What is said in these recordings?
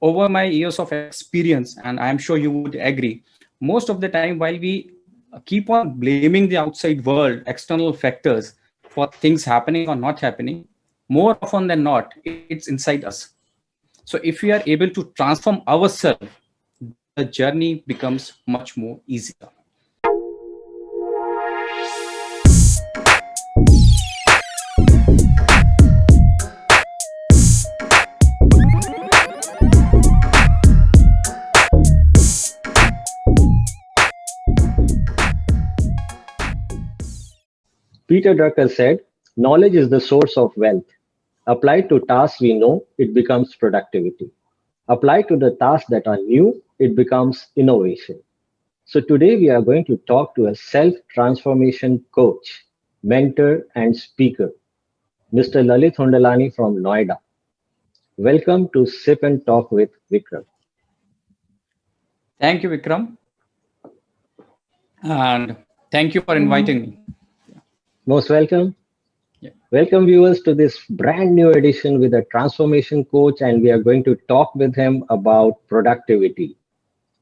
over my years of experience, and I'm sure you would agree, most of the time while we keep on blaming the outside world, external factors for things happening or not happening, more often than not, it's inside us. So if we are able to transform ourselves, the journey becomes much more easier. Peter Drucker said, knowledge is the source of wealth. Applied to tasks we know, it becomes productivity. Applied to the tasks that are new, it becomes innovation. So today we are going to talk to a self-transformation coach, mentor, and speaker, Mr. Lalit Hundalani from Noida. Welcome to Sip and Talk with Vikram. Thank you, Vikram, and thank you for inviting me. Most welcome. Yeah. Welcome viewers to this brand new edition with a transformation coach, and we are going to talk with him about productivity.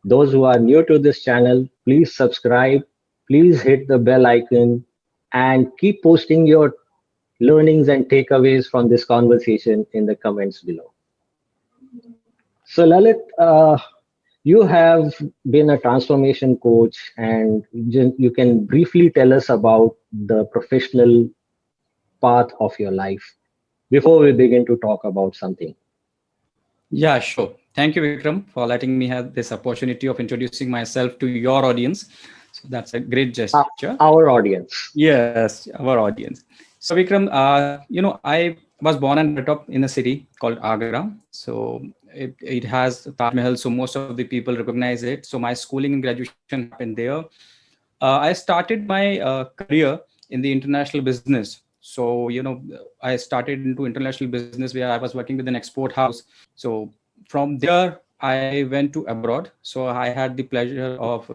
Those who are new to this channel, please subscribe, please hit the bell icon, and keep posting your learnings and takeaways from this conversation in the comments below. So, Lalit, you have been a transformation coach, and you can briefly tell us about the professional path of your life before we begin to talk about something. Yeah, sure. Thank you, Vikram, for letting me have this opportunity of introducing myself to your audience. So that's a great Uh, gesture. our audience. Yes, our audience. So Vikram, I was born and brought up in a city called Agra. So it has Taj Mahal, so most of the people recognize it. So my schooling and graduation happened there. I started my career in the international business. So I started into international business where I was working with an export house. So from there, I went to abroad. So I had the pleasure of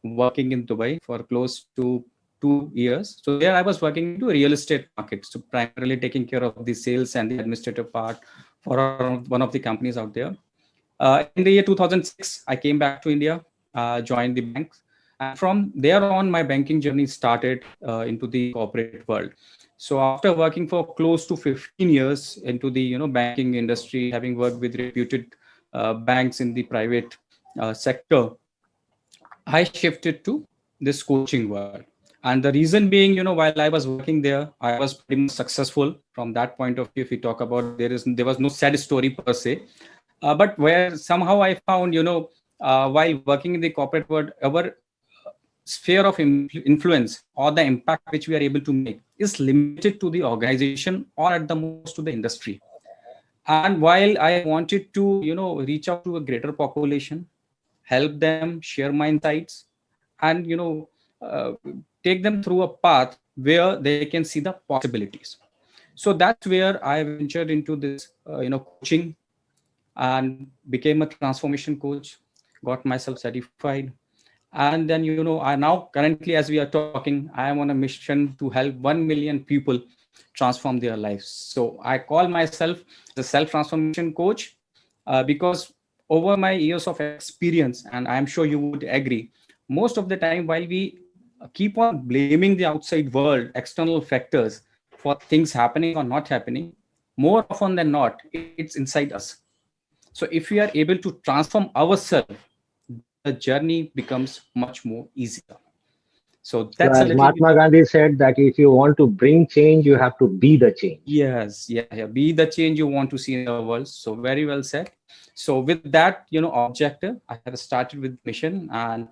working in Dubai for close to 2 years. So there I was working into real estate market. So primarily taking care of the sales and the administrative part for one of the companies out there. In the year 2006, I came back to India, joined the bank, and from there on, my banking journey started into the corporate world. So after working for close to 15 years into the banking industry, having worked with reputed banks in the private sector, I shifted to this coaching world. And the reason being, while I was working there, I was pretty much successful from that point of view. If we talk about, there was no sad story per se, but where somehow I found, while working in the corporate world, our sphere of influence or the impact which we are able to make is limited to the organization or at the most to the industry. And while I wanted to reach out to a greater population, help them share my insights, and uh, take them through a path where they can see the possibilities. So that's where I ventured into this coaching, and became a transformation coach, got myself certified. And then I now currently, as we are talking, I am on a mission to help 1 million people transform their lives. So I call myself the self transformation coach, because over my years of experience, and I'm sure you would agree, most of the time while we keep on blaming the outside world, external factors for things happening or not happening, more often than not, it's inside us. So if we are able to transform ourselves, the journey becomes much more easier. So that's So, a as little bit. Mahatma Gandhi said, that if you want to bring change, you have to be the change. Yes, yeah. Be the change you want to see in the world. So very well said. So with that, objective, I have started with mission, and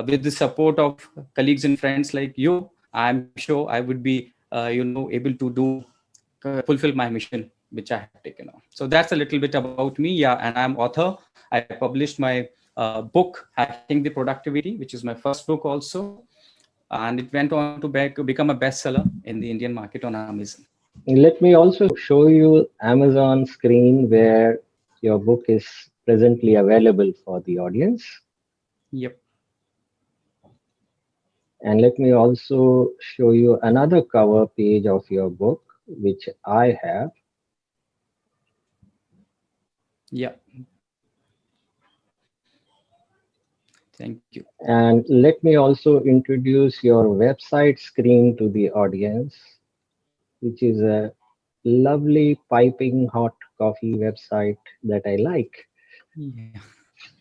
with the support of colleagues and friends like you, I'm sure I would be, able to fulfill my mission, which I have taken on. So that's a little bit about me. Yeah, and I'm author. I published my book, Hacking the Productivity, which is my first book also, and it went on to become a bestseller in the Indian market on Amazon. Let me also show you Amazon screen where your book is presently available for the audience. Yep. And let me also show you another cover page of your book, which I have. Yeah. Thank you. And let me also introduce your website screen to the audience, which is a lovely piping hot coffee website that I like. Yeah.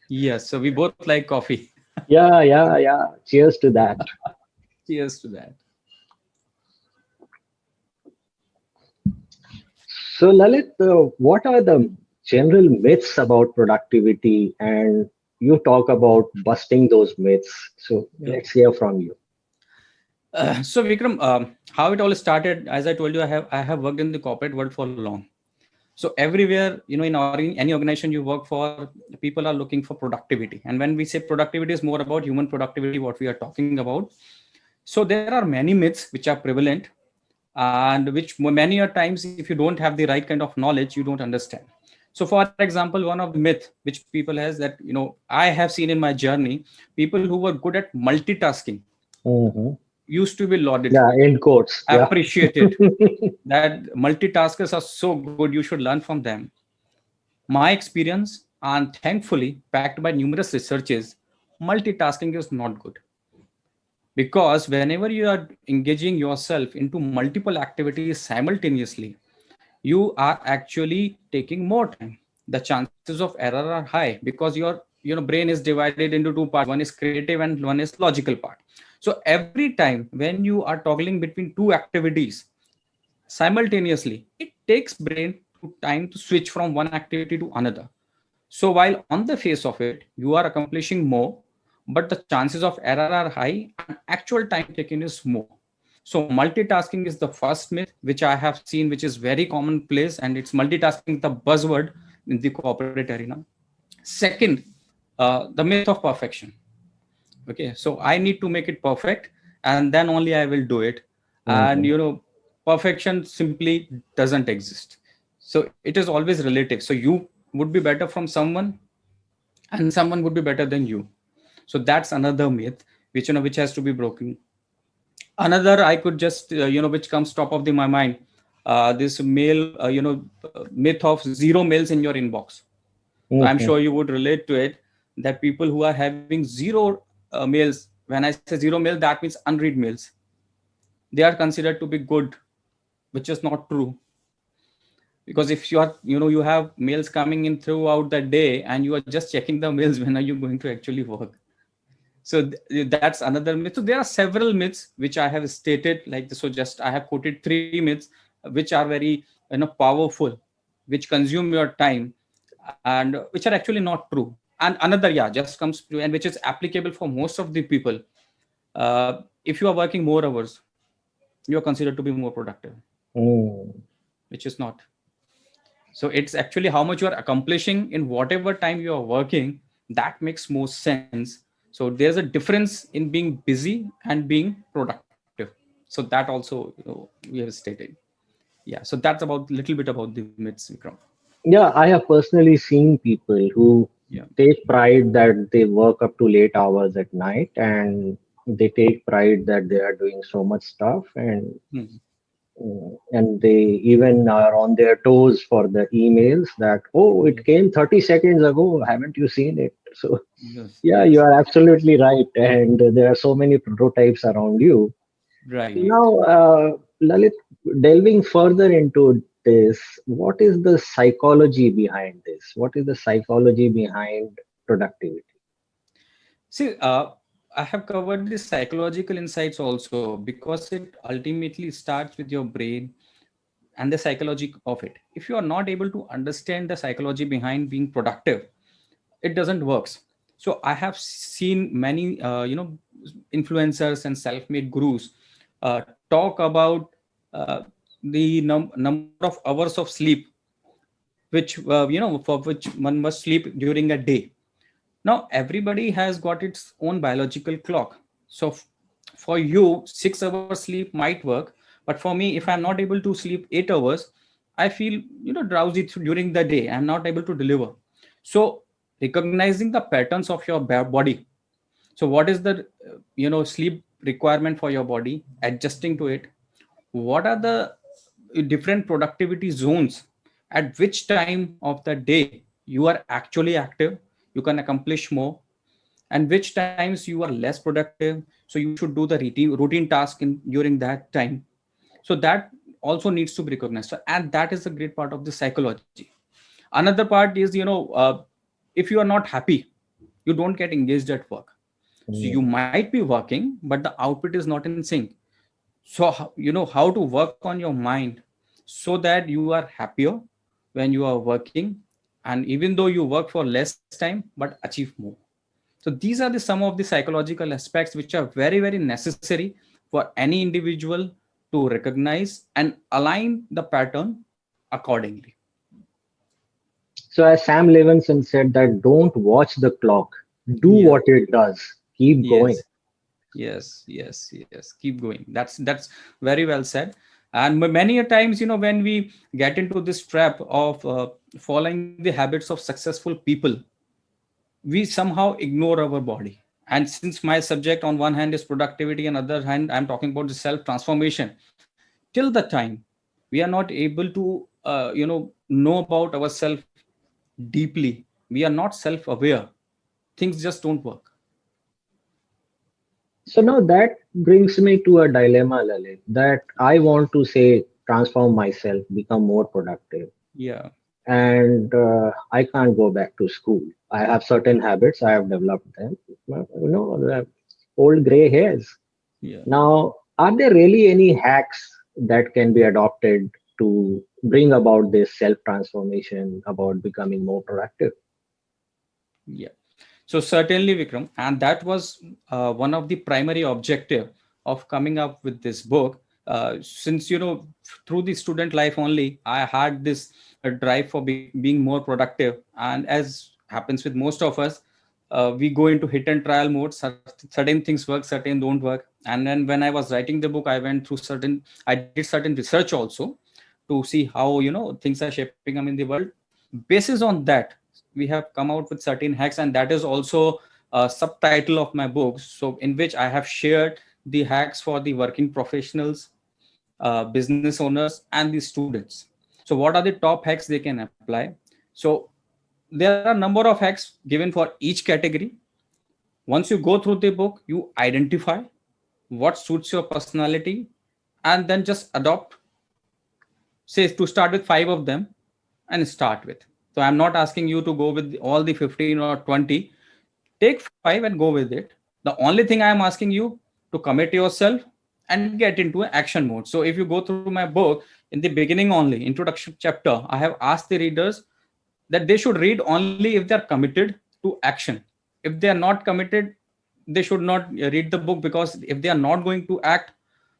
Yes. So we both like coffee. Yeah, yeah, yeah. Cheers to that. Cheers to that. So, Lalit, what are the general myths about productivity? And you talk about busting those myths. So, Yeah. let's hear from you. So Vikram, how it all started, as I told you, I have worked in the corporate world for long. So everywhere, any organization you work for, people are looking for productivity. And when we say productivity is more about human productivity, what we are talking about. So there are many myths which are prevalent, and which many a times, if you don't have the right kind of knowledge, you don't understand. So for example, one of the myth which people has, that I have seen in my journey, people who were good at multitasking Hmm. used to be lauded, Yeah, in quotes. Yeah. appreciated, that multitaskers are so good, you should learn from them. My experience, and thankfully backed by numerous researches, multitasking is not good, because whenever you are engaging yourself into multiple activities simultaneously, you are actually taking more time. The chances of error are high, because your brain is divided into two parts. One is creative and one is logical part. So every time when you are toggling between two activities simultaneously, it takes brain to time to switch from one activity to another. So while on the face of it, you are accomplishing more, but the chances of error are high and actual time taken is more. So multitasking is the first myth which I have seen, which is very commonplace, and it's multitasking the buzzword in the corporate arena. Second, the myth of perfection. Okay, so I need to make it perfect, and then only I will do it. And Hmm. perfection simply doesn't exist. So it is always relative. So you would be better from someone, and someone would be better than you. So that's another myth which has to be broken. Another, I could just which comes top of my mind, this mail myth of zero mails in your inbox. So I'm Hmm. sure you would relate to it, that people who are having zero mails, when I say zero mail, that means unread mails, they are considered to be good, which is not true. Because if you are you have mails coming in throughout the day, and you are just checking the mails, when are you going to actually work? So that's another myth. So there are several myths which I have stated like this. So just I have quoted three myths which are very powerful, which consume your time, and which are actually not true. And another, yeah, just comes to, and which is applicable for most of the people. If you are working more hours, you are considered to be more productive, Hmm. which is not. So it's actually how much you are accomplishing in whatever time you are working, that makes more sense. So there's a difference in being busy and being productive. So that also we have stated. Yeah. So that's about little bit about the myths, Vikram. Yeah, I have personally seen people who Yeah. take pride that they work up to late hours at night, and they take pride that they are doing so much stuff, Hmm. and they even are on their toes for the emails that, oh, it Yes. came 30 seconds ago, haven't you seen it? So Yes. yeah, you Yes. are absolutely right, and there are so many prototypes around you. Right. Now, Lalit, delving further into this, what is the psychology behind this? What is the psychology behind productivity? See, I have covered the psychological insights also, because it ultimately starts with your brain and the psychology of it. If you are not able to understand the psychology behind being productive, it doesn't works. So I have seen many influencers and self-made gurus talk about uh, the number of hours of sleep, which for which one must sleep during a day. Now everybody has got its own biological clock. So for you 6 hours sleep might work, but for me, if I'm not able to sleep 8 hours, I feel drowsy during the day. I'm not able to deliver. So recognizing the patterns of your body. So what is the sleep requirement for your body? Adjusting to it. What are the different productivity zones, at which time of the day you are actually active, you can accomplish more, and which times you are less productive, so you should do the routine task in during that time. So that also needs to be recognized. So, and that is a great part of the psychology. Another part is, if you are not happy, you don't get engaged at work. So you Mm. might be working, but the output is not in sync. So how to work on your mind so that you are happier when you are working, and even though you work for less time but achieve more. So these are the some of the psychological aspects which are very, very necessary for any individual to recognize and align the pattern accordingly. So as Sam Levinson said that don't watch the clock, do Yeah. what it does, keep going. Yes. Yes. Keep going. That's very well said. And many a times, when we get into this trap of following the habits of successful people, we somehow ignore our body. And since my subject on one hand is productivity, and other hand I'm talking about the self transformation, till the time we are not able to know about ourselves deeply, we are not self aware, things just don't work. So now that brings me to a dilemma, Lalit, that I want to say transform myself, become more productive, Yeah. and I can't go back to school. I have certain habits, I have developed them, the old gray hairs. Yeah. Now, are there really any hacks that can be adopted to bring about this self transformation, about becoming more productive? Yeah. So certainly, Vikram, and that was one of the primary objective of coming up with this book. Since through the student life only, I had this drive for being more productive, and as happens with most of us, we go into hit and trial mode. Certain things work, certain don't work. And then when I was writing the book, I did certain research also to see how things are shaping up in the world. Basis on that, we have come out with certain hacks, and that is also a subtitle of my book, so in which I have shared the hacks for the working professionals, business owners, and the students. So what are the top hacks they can apply? So there are a number of hacks given for each category. Once you go through the book, you identify what suits your personality, and then just adopt, say, to start with 5 of them, and start with. So I'm not asking you to go with all the 15 or 20. Take 5 and go with it. The only thing I am asking you to commit yourself and get into action mode. So if you go through my book, in the beginning only, introduction chapter, I have asked the readers that they should read only if they are committed to action. If they are not committed, they should not read the book, because if they are not going to act,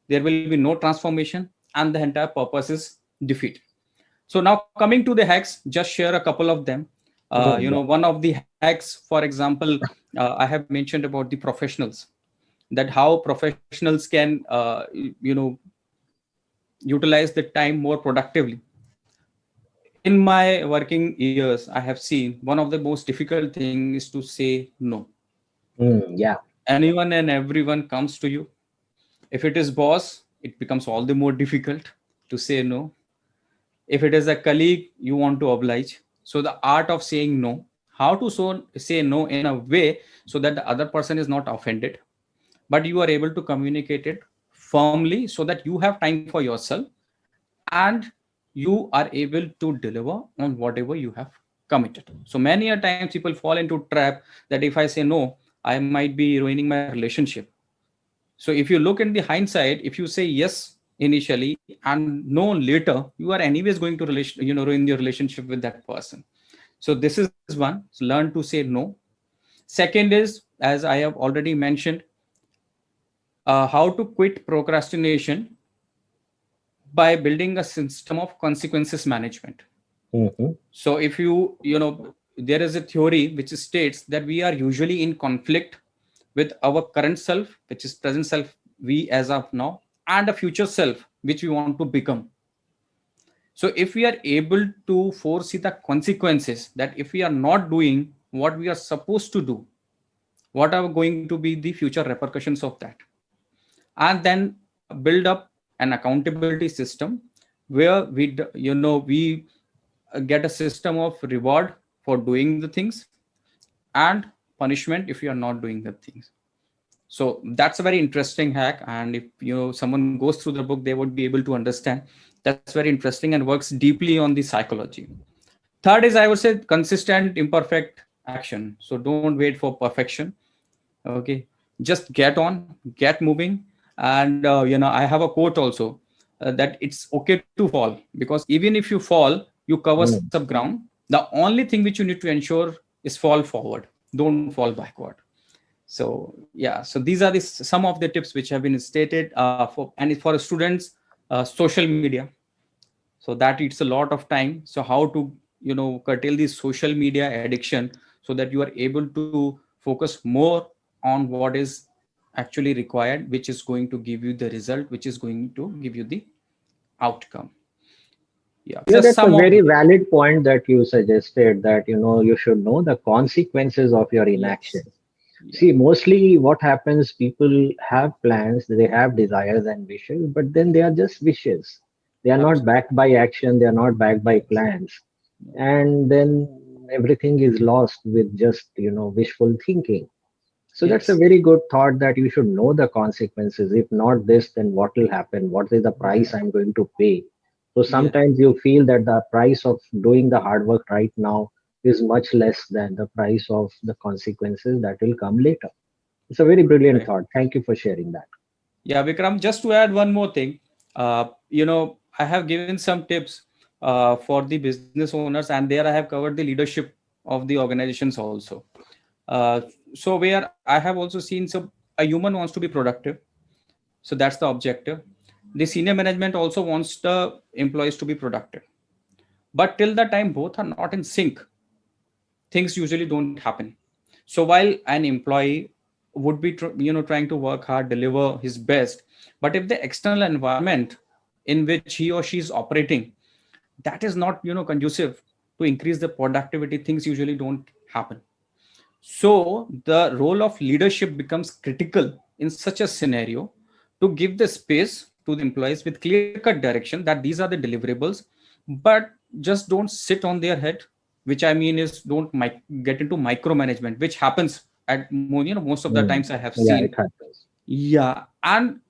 there will be no transformation, and the entire purpose is defeat. So now coming to the hacks, just share a couple of them. Oh, yeah. One of the hacks, for example, I have mentioned about the professionals, that how professionals can utilize the time more productively. In my working years, I have seen one of the most difficult thing is to say no. Yeah. Anyone and everyone comes to you. If it is boss, it becomes all the more difficult to say no. If it is a colleague, you want to oblige. So the art of saying no, how to say no in a way so that the other person is not offended, but you are able to communicate it firmly so that you have time for yourself, and you are able to deliver on whatever you have committed. So many a times people fall into trap that if I say no, I might be ruining my relationship. So if you look in the hindsight, if you say yes initially and no later, you are anyways going to ruin your relationship with that person. So this is one. So learn to say no. Second is, as I have already mentioned, how to quit procrastination by building a system of consequences management. Hmm. So if there is a theory which states that we are usually in conflict with our current self, which is present self, we as of now, and a future self, which we want to become. So if we are able to foresee the consequences, that if we are not doing what we are supposed to do, what are going to be the future repercussions of that, and then build up an accountability system where we get a system of reward for doing the things, and punishment if you are not doing the things. So that's a very interesting hack, and if someone goes through the book, they would be able to understand. That's very interesting and works deeply on the psychology. Third is, I would say, consistent imperfect action. So don't wait for perfection. Okay, just get on, get moving. And I have a quote also, that it's okay to fall, because even if you fall, you cover some Mm. ground. The only thing which you need to ensure is fall forward, don't fall backward. So yeah, so these are some of the tips which have been stated, for students. Social media, so that eats a lot of time. So how to curtail the social media addiction, so that you are able to focus more on what is actually required, which is going to give you the result, which is going to give you the outcome. Yeah, these Yeah, are that's some a of very the. valid point that you suggested, that you should know the consequences of your inaction. Yes. Yeah. See, mostly what happens, people have plans, they have desires and wishes, but then they are just wishes. They are not Absolutely. backed by action, they are not backed by Yes. plans. Yeah. And then everything is lost with just, wishful thinking. So that's a Yes. very good thought, that you should know the consequences. If not this, then what will happen? What is the price Yeah. I'm going to pay? So Yeah. sometimes you feel that the price of doing the hard work right now is much less than the price of the consequences that will come later. It's a very brilliant Correct. thought. Thank you for sharing that. Yeah, Vikram, just to add one more thing, I have given some tips for the business owners, and there I have covered the leadership of the organizations also. Uh, so where I have also seen, so a human wants to be productive, so that's the objective. The senior management also wants the employees to be productive, but till the time both are not in sync, things usually don't happen. So while an employee would be trying to work hard, deliver his best, but if the external environment in which he or she is operating, that is not conducive to increase the productivity, things usually don't happen. So the role of leadership becomes critical in such a scenario, to give the space to the employees with clear cut direction that these are the deliverables, but just don't sit on their head. Which I mean is, don't get into micromanagement, which happens at most of the Hmm. times I have Yeah, seen. it happens. Yeah, and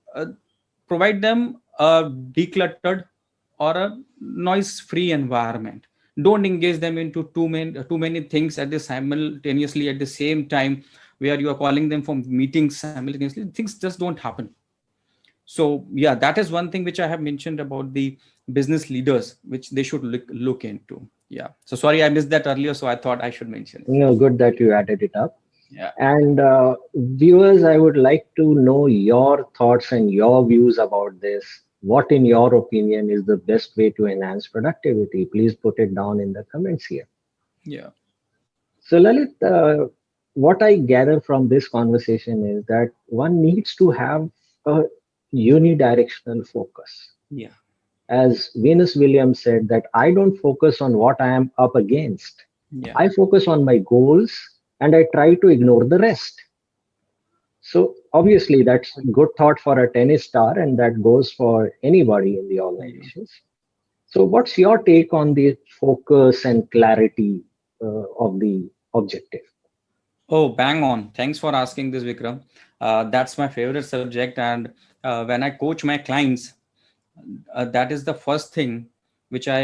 provide them a decluttered or a noise-free environment. Don't engage them into too many things at the simultaneously at the same time, where you are calling them for meetings simultaneously. Things just don't happen. So yeah, that is one thing which I have mentioned about the business leaders, which they should look into. Yeah. So sorry, I missed that earlier, so I thought I should mention it. Good that you added it up. Yeah. And viewers, I would like to know your thoughts and your views about this. What, in your opinion, is the best way to enhance productivity? Please put it down in the comments here. Yeah. So, Lalit, what I gather from this conversation is that one needs to have a unidirectional focus. Yeah. As Venus Williams said, that I don't focus on what I am up against. Yeah. I focus on my goals and I try to ignore the rest. So obviously that's a good thought for a tennis star, and that goes for anybody in the Yeah. organizations. So what's your take on the focus and clarity of the objective? Oh, bang on. Thanks for asking this, Vikram. That's my favorite subject. And when I coach my clients, that is the first thing which I,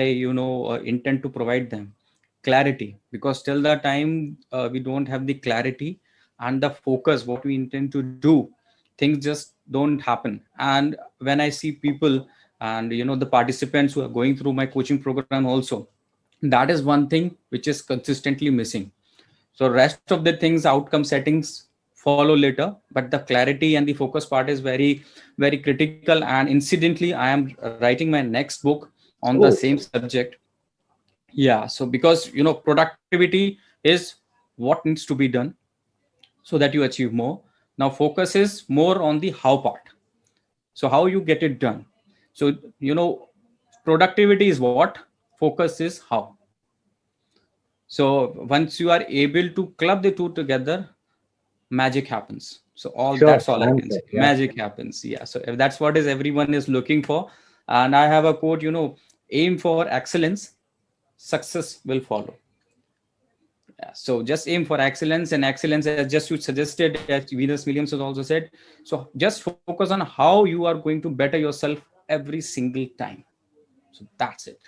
intend to provide them: clarity. Because till the time we don't have the clarity and the focus, what we intend to do, things just don't happen. And when I see people and, the participants who are going through my coaching program also, that is one thing which is consistently missing. So rest of the things, outcome settings follow later, but the clarity and the focus part is very, very critical. And incidentally, I am writing my next book on the same Oh, subject. Yeah. So because productivity is what needs to be done so that you achieve more. Now focus is more on the how part. So how you get it done. So productivity is what, focus is how. So once you are able to club the two together, magic happens. So sure, that's all I can say. answer. Yeah. Magic happens. Yeah. So if that's what is everyone is looking for. And I have a quote, aim for excellence, success will follow. Yeah, so just aim for excellence, and excellence, as just you suggested, as Venus Williams has also said. So just focus on how you are going to better yourself every single time. So that's it.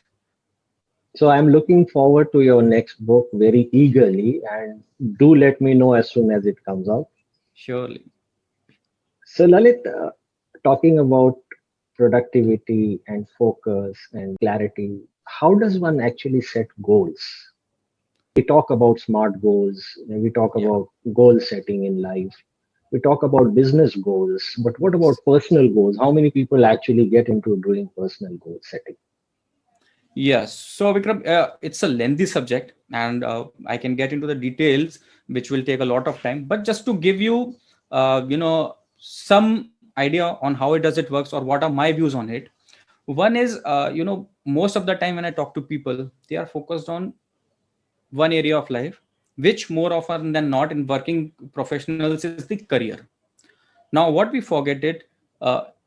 So I'm looking forward to your next book very eagerly, and do let me know as soon as it comes out. Surely. So, Lalit, talking about productivity and focus and clarity, how does one actually set goals? We talk about smart goals, we talk Yeah. about goal setting in life, we talk about business goals, but what about personal goals? How many people actually get into doing personal goal setting? Yes. So Vikram, it's a lengthy subject, and I can get into the details, which will take a lot of time. But just to give you, some idea on how it does it works, or what are my views on it. One is, most of the time when I talk to people, they are focused on one area of life, which more often than not in working professionals is the career. Now, what we forget it,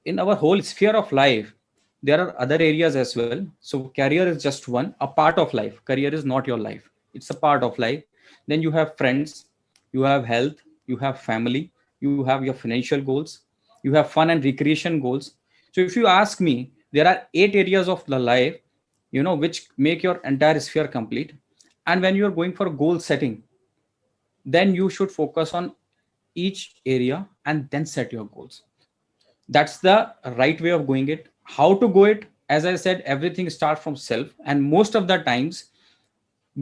in our whole sphere of life, there are other areas as well. So, career is just one, a part of life. Career is not your life, it's a part of life. Then you have friends, you have health, you have family, you have your financial goals, you have fun and recreation goals. So, if you ask me, there are 8 areas of the life, which make your entire sphere complete. And when you are going for goal setting, then you should focus on each area and then set your goals. That's the right way of going it. How to go it, as I said, everything starts from self, and most of the times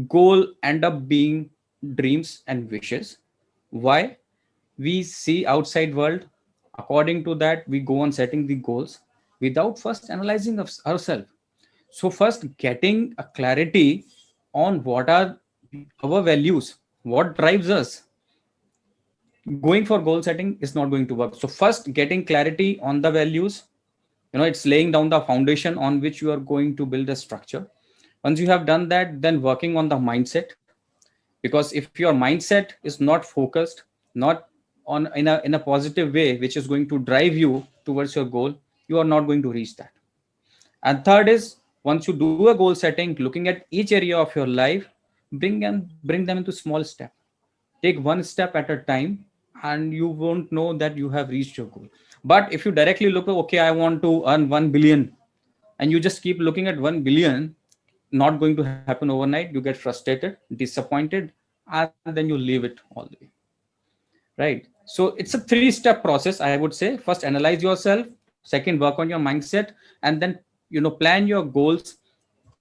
goal end up being dreams and wishes. Why? We see outside world, according to that we go on setting the goals without first analyzing of ourselves. So first getting a clarity on what are our values, what drives us. Going for goal setting is not going to work. So first getting clarity on the values, it's laying down the foundation on which you are going to build a structure. Once you have done that, then working on the mindset, because if your mindset is not focused, not on in a positive way, which is going to drive you towards your goal, you are not going to reach that. And third is, once you do a goal setting, looking at each area of your life, bring them into small step. Take one step at a time, and you won't know that you have reached your goal. But if you directly look, okay, I want to earn 1 billion, and you just keep looking at 1 billion, not going to happen overnight. You get frustrated, disappointed, and then you leave it all the way, right? So it's a 3-step process, I would say. First, analyze yourself. Second, work on your mindset. And then, plan your goals,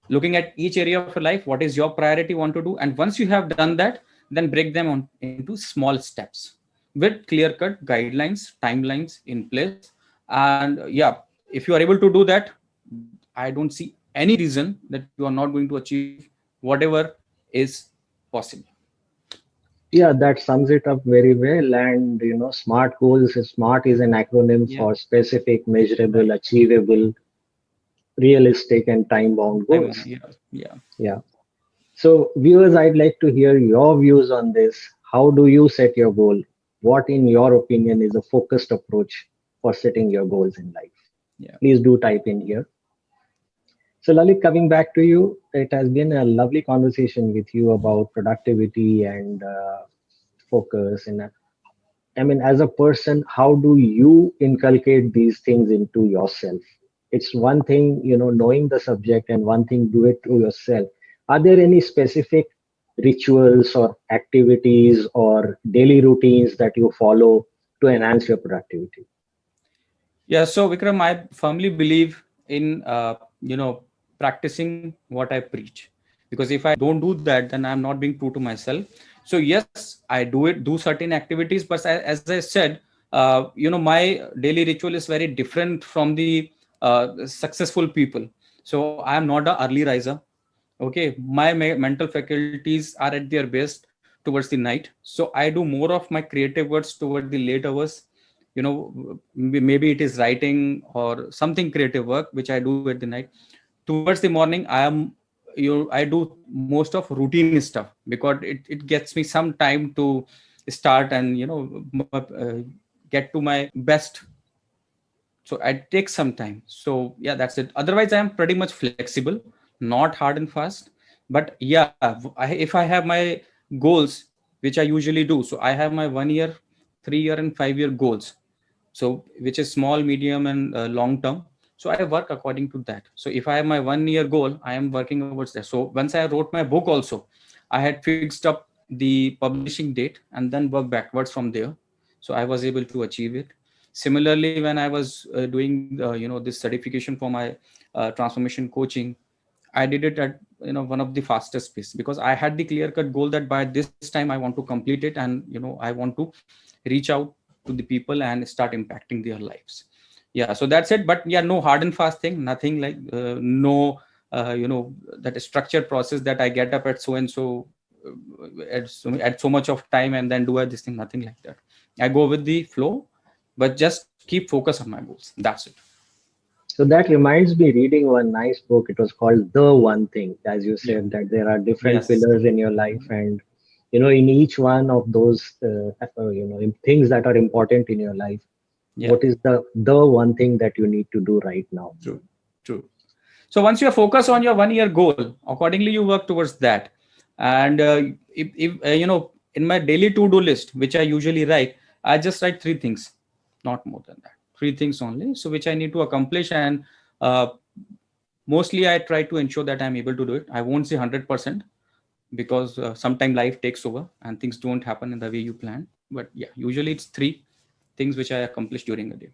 looking at each area of your life, what is your priority want to do. And once you have done that, then break them on into small steps with clear cut guidelines, timelines in place. And yeah, if you are able to do that, I don't see any reason that you are not going to achieve whatever is possible. Yeah, that sums it up very well. And SMART goals, SMART is an acronym Yeah. for specific, measurable, Right. achievable, realistic, and time bound I goals. want, yeah. Yeah. Yeah. So, viewers, I'd like to hear your views on this. How do you set your goal? What, in your opinion, is a focused approach for setting your goals in life? Yeah. Please do type in here. So, Lalit, coming back to you, it has been a lovely conversation with you about productivity and focus. And I mean, as a person, how do you inculcate these things into yourself? It's one thing, knowing the subject, and one thing, do it to yourself. Are there any specific rituals or activities or daily routines that you follow to enhance your productivity? Yeah. So Vikram, I firmly believe in practicing what I preach, because if I don't do that, then I'm not being true to myself. So yes, I do certain activities, but as I said, my daily ritual is very different from the successful people. So I am not a early riser. Okay, my mental faculties are at their best towards the night. So I do more of my creative works toward the late hours. Maybe it is writing or something creative work which I do at the night. Towards the morning, I do most of routine stuff, because it gets me some time to start and get to my best. So I take some time. So yeah, that's it. Otherwise, I am pretty much flexible, not hard and fast. But yeah, if I have my goals, which I usually do. So I have my 1 year, 3 year, and 5 year goals. So which is small, medium, and long term. So I work according to that. So if I have my 1 year goal, I am working towards that. So once I wrote my book also, I had fixed up the publishing date and then work backwards from there. So I was able to achieve it. Similarly, when I was doing this certification for my transformation coaching, I did it at one of the fastest pace, because I had the clear cut goal that by this time I want to complete it, and I want to reach out to the people and start impacting their lives. Yeah, so that's it. But yeah, no hard and fast thing, nothing like no that structured process that I get up at so and so at so much of time and then do this thing, nothing like that. I go with the flow, but just keep focus on my goals, that's it. So that reminds me reading one nice book. It was called The One Thing. As you Yeah. said, that there are different Yes. pillars in your life, and in each one of those, in things that are important in your life, Yeah. what is the one thing that you need to do right now? True. True. So once you are focused on your 1 year goal, accordingly you work towards that. And if in my daily to-do list, which I usually write, I just write three things, not more than that. Three things only. So which I need to accomplish, and uh, mostly I try to ensure that I'm able to do it. I won't say 100%, because sometimes life takes over and things don't happen in the way you plan. But yeah, usually it's three things which I accomplish during the day.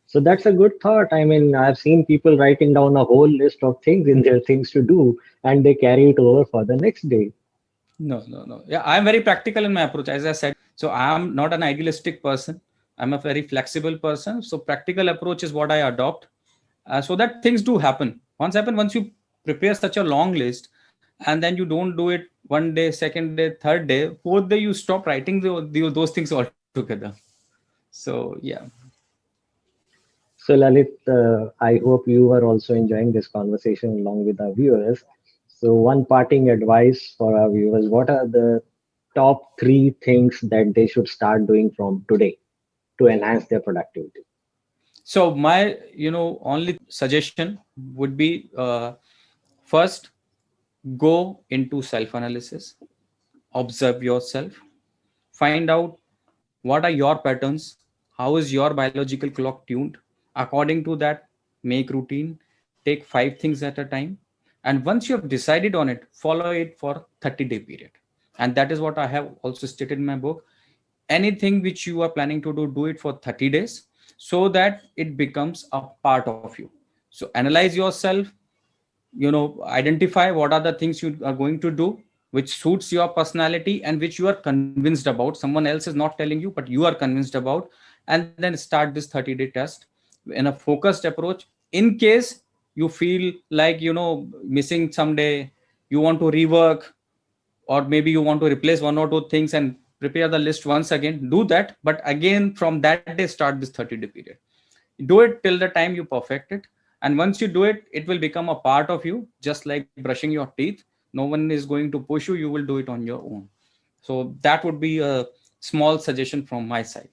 So that's a good thought. I mean, I've seen people writing down a whole list of things in their things to do, and they carry it over for the next day. No, no, no. Yeah, I'm very practical in my approach, as I said. So I'm not an idealistic person. I'm a very flexible person. So practical approach is what I adopt, so that things do happen. Once you prepare such a long list, and then you don't do it one day, second day, third day, fourth day, you stop writing those things altogether. So yeah. So, Lalit, I hope you are also enjoying this conversation along with our viewers. So, one parting advice for our viewers: what are the top three things that they should start doing from today to enhance their productivity? So my only suggestion would be, first, go into self analysis, observe yourself, find out what are your patterns, how is your biological clock tuned. According to that, make routine, take 5 things at a time, and once you have decided on it, follow it for 30-day period. And that is what I have also stated in my book. Anything which you are planning to do it for 30 days, so that it becomes a part of you. So analyze yourself, identify what are the things you are going to do which suits your personality and which you are convinced about. Someone else is not telling you, but you are convinced about. And then start this 30-day test in a focused approach. In case you feel like missing someday, you want to rework, or maybe you want to replace one or two things and prepare the list once again, do that. But again, from that day, start this 30-day period. Do it till the time you perfect it. And once you do it, it will become a part of you, just like brushing your teeth. No one is going to push you, you will do it on your own. So that would be a small suggestion from my side.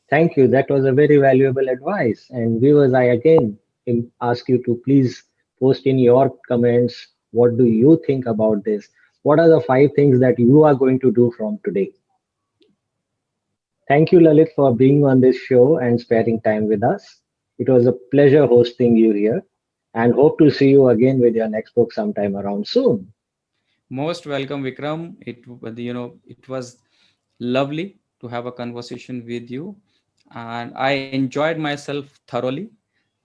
Thank you. That was a very valuable advice. And viewers, I again ask you to please post in your comments, what do you think about this? What are the 5 things that you are going to do from today? Thank you, Lalit, for being on this show and sparing time with us. It was a pleasure hosting you here, and hope to see you again with your next book sometime around soon. Most welcome, Vikram. It was lovely to have a conversation with you, and I enjoyed myself thoroughly.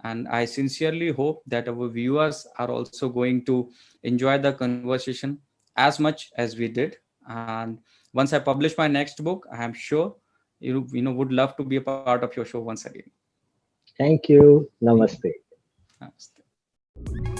And I sincerely hope that our viewers are also going to enjoy the conversation as much as we did. And once I publish my next book, I am sure would love to be a part of your show once again. Thank you. Thank you. Namaste. Namaste.